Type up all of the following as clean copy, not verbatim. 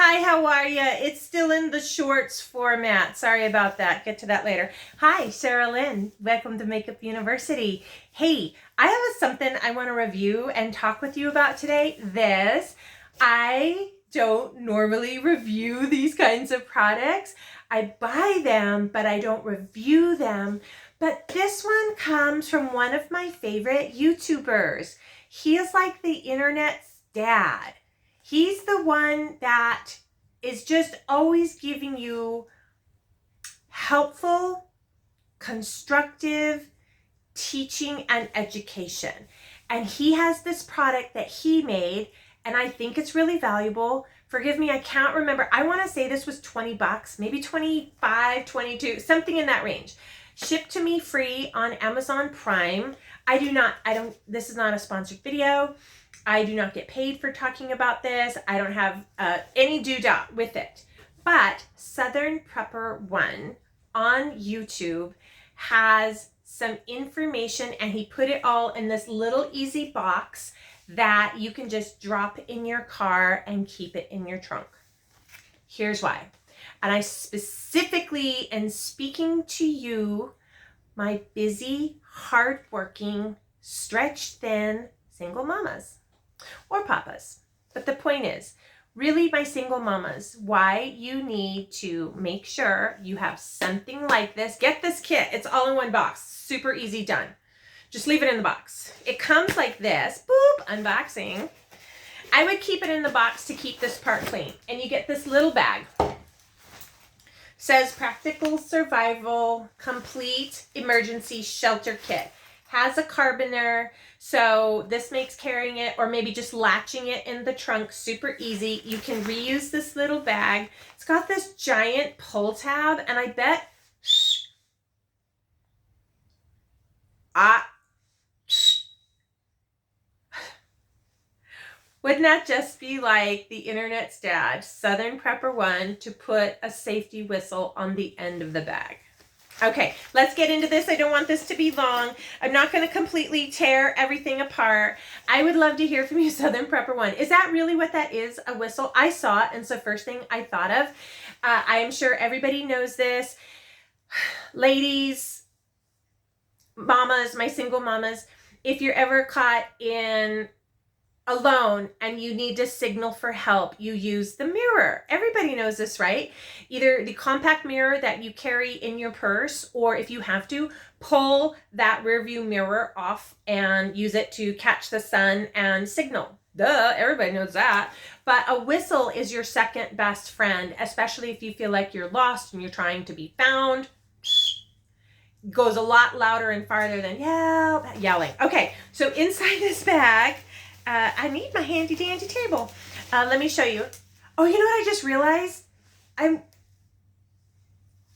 Hi, how are you? It's still in the shorts format. Sorry about that. Get to that later. Hi, Sarah Lynn. Welcome to Makeup University. Hey, I have something I want to review and talk with you about today. I don't normally review these kinds of products. I buy them, but I don't review them. But this one comes from one of my favorite YouTubers. He is like the internet's dad. He's the one that is just always giving you helpful, constructive teaching and education. And he has this product that he made, and I think it's really valuable. Forgive me, I can't remember. I want to say this was 20 bucks, maybe 25, 22, something in that range. Shipped to me free on Amazon Prime. This is not a sponsored video. I do not get paid for talking about this. I don't have any doodah with it. But southernprepper1 on YouTube has some information, and he put it all in this little easy box that you can just drop in your car and keep it in your trunk. Here's why. And I specifically am speaking to you, my busy, hardworking, stretched thin single mamas. Or papas. But the point is, really my single mamas, why you need to make sure you have something like this. Get this kit. It's all in one box. Super easy done. Just leave it in the box. It comes like this. Boop. Unboxing. I would keep it in the box to keep this part clean. And you get this little bag. Says Practical Survival Complete Emergency Shelter Kit. Has a carabiner, so this makes carrying it or maybe just latching it in the trunk super easy. You can reuse this little bag. It's got this giant pull tab, and I bet wouldn't that just be like the internet's dad, southernprepper1, to put a safety whistle on the end of the bag? Okay, let's get into this. I don't want this to be long. I'm not going to completely tear everything apart. I would love to hear from you, southernprepper1. Is that really what that is, a whistle? I saw it, and it's the first thing I thought of. I am sure everybody knows this. Ladies, mamas, my single mamas, if you're ever caught in alone and you need to signal for help, you use the mirror. Everybody knows this, right? Either the compact mirror that you carry in your purse, or if you have to, pull that rear view mirror off and use it to catch the sun and signal. Duh, everybody knows that. But a whistle is your second best friend, especially if you feel like you're lost and you're trying to be found. Goes a lot louder and farther than yelling. Okay, so inside this bag, I need my handy dandy table. Let me show you. Oh, you know what I just realized? I'm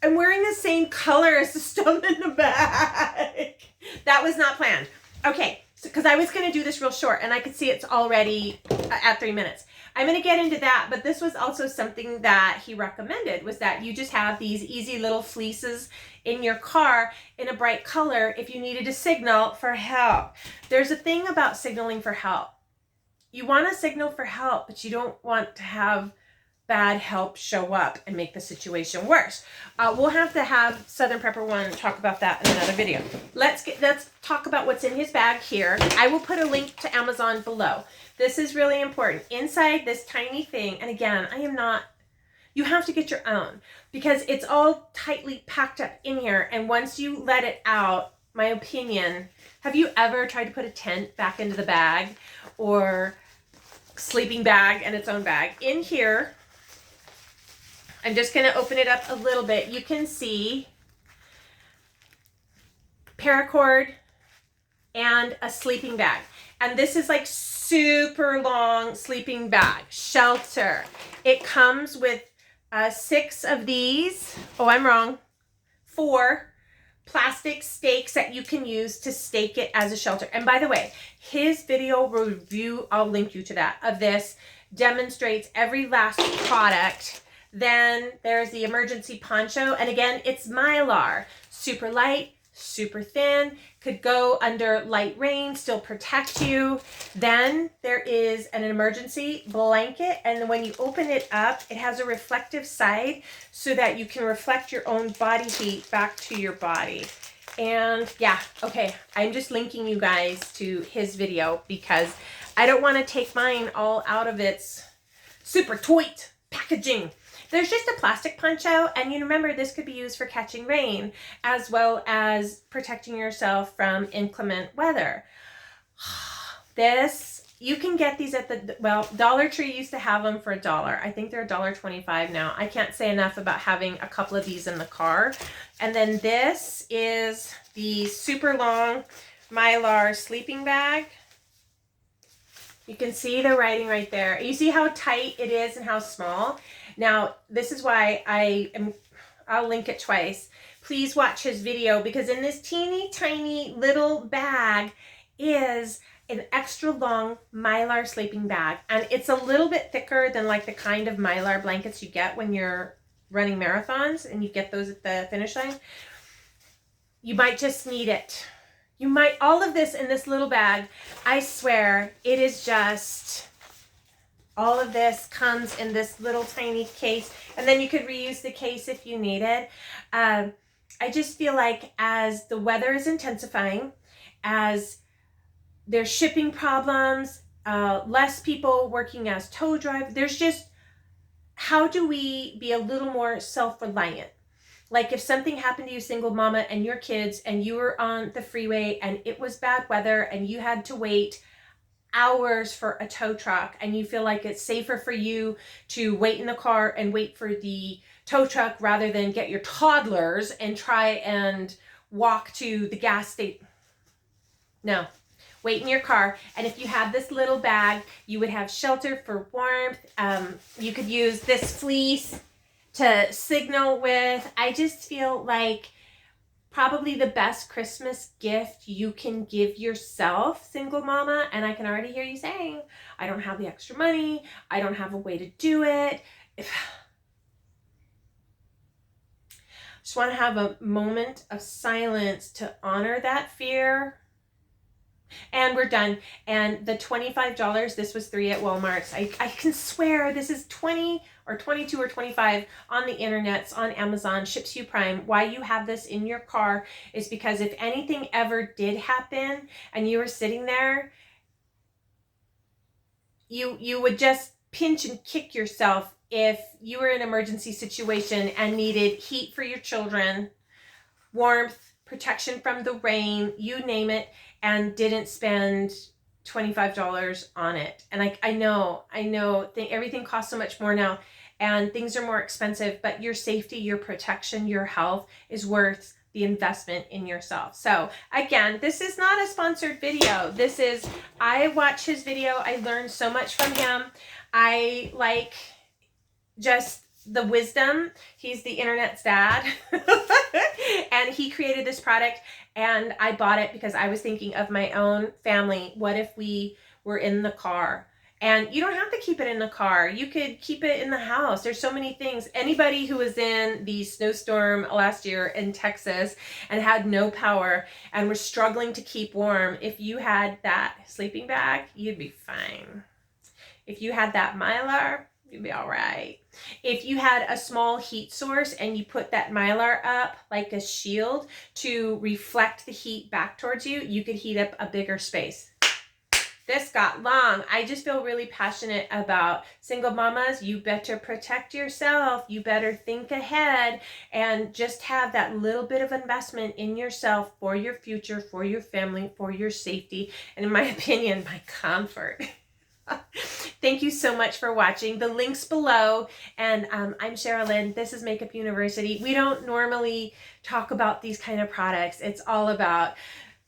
wearing the same color as the stone in the bag. That was not planned. Okay, because I was going to do this real short, and I could see it's already at 3 minutes. I'm going to get into that, but this was also something that he recommended, was that you just have these easy little fleeces in your car in a bright color if you needed to signal for help. There's a thing about signaling for help. You want to signal for help, but you don't want to have bad help show up and make the situation worse. We'll have to have southernprepper1 talk about that in another video. Let's talk about what's in his bag here. I will put a link to Amazon below. This is really important. Inside this tiny thing, and again, you have to get your own because it's all tightly packed up in here, and once you let it out, my opinion, have you ever tried to put a tent back into the bag or sleeping bag and its own bag? In here, I'm just going to open it up a little bit. You can see paracord and a sleeping bag. And this is like super long sleeping bag. Shelter. It comes with 6 of these. Oh, I'm wrong. 4 plastic stakes that you can use to stake it as a shelter. And by the way, his video review, I'll link you to that, of this demonstrates every last product. Then there's the emergency poncho. And again, it's Mylar. Super light, super thin, could go under light rain, still protect you. Then there is an emergency blanket, and when you open it up, it has a reflective side so that you can reflect your own body heat back to your body. And yeah, okay, I'm just linking you guys to his video because I don't want to take mine all out of its super tight packaging. There's just a plastic punch out, and you remember this could be used for catching rain as well as protecting yourself from inclement weather. This, you can get these at the, well, Dollar Tree used to have them for $1. I think they're $1.25 now. I can't say enough about having a couple of these in the car. And then this is the super long Mylar Sleeping Bag. You can see the writing right there. You see how tight it is and how small? Now, this is why I'll link it twice. Please watch his video, because in this teeny tiny little bag is an extra long Mylar sleeping bag. And it's a little bit thicker than like the kind of Mylar blankets you get when you're running marathons and you get those at the finish line. You might just need it. You might, all of this in this little bag, I swear, it is just, all of this comes in this little tiny case, and then you could reuse the case if you need it. I just feel like as the weather is intensifying, as there's shipping problems, less people working as tow drivers, there's just, how do we be a little more self-reliant? Like if something happened to you, single mama, and your kids, and you were on the freeway and it was bad weather and you had to wait hours for a tow truck, and you feel like it's safer for you to wait in the car and wait for the tow truck rather than get your toddlers and try and walk to the gas station. No, wait in your car. And if you had this little bag, you would have shelter for warmth. You could use this fleece to signal with. I just feel like probably the best Christmas gift you can give yourself, single mama. And I can already hear you saying, I don't have the extra money. I don't have a way to do it. Just want to have a moment of silence to honor that fear. And we're done. And the $25, this was 3 at Walmart's. I can swear this is 20 or 22 or 25 on the internets, on Amazon, ships you Prime. Why you have this in your car is because if anything ever did happen and you were sitting there, you would just pinch and kick yourself if you were in an emergency situation and needed heat for your children, warmth, protection from the rain, you name it, and didn't spend $25 on it. And I know everything costs so much more now and things are more expensive, but your safety, your protection, your health is worth the investment in yourself. So again, this is not a sponsored video. This is, I watch his video. I learned so much from him. I like just the wisdom. He's the internet's dad. And he created this product and I bought it because I was thinking of my own family. What if we were in the car? And you don't have to keep it in the car. You could keep it in the house. There's so many things. Anybody who was in the snowstorm last year in Texas and had no power and was struggling to keep warm, if you had that sleeping bag, you'd be fine. If you had that Mylar, you'd be all right. If you had a small heat source and you put that Mylar up like a shield to reflect the heat back towards you, you could heat up a bigger space. This got long. I just feel really passionate about single mamas. You better protect yourself. You better think ahead and just have that little bit of investment in yourself for your future, for your family, for your safety, and in my opinion, my comfort. Thank you so much for watching. The link's below. And I'm Sherilyn. This is Makeup University. We don't normally talk about these kind of products. It's all about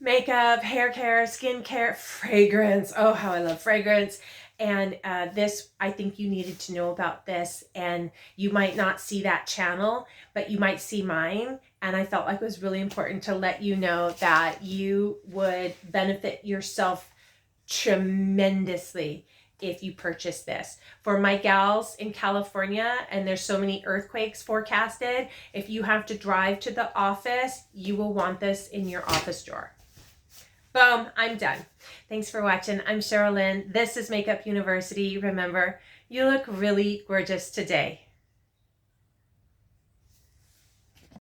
makeup, hair care, skin care, fragrance. Oh, how I love fragrance. And this, I think you needed to know about this. And you might not see that channel, but you might see mine. And I felt like it was really important to let you know that you would benefit yourself tremendously if you purchase this. For my gals in California, and there's so many earthquakes forecasted, if you have to drive to the office, you will want this in your office drawer. Boom, I'm done. Thanks for watching. I'm Cheryl Lynn. This is Makeup University. Remember, you look really gorgeous today.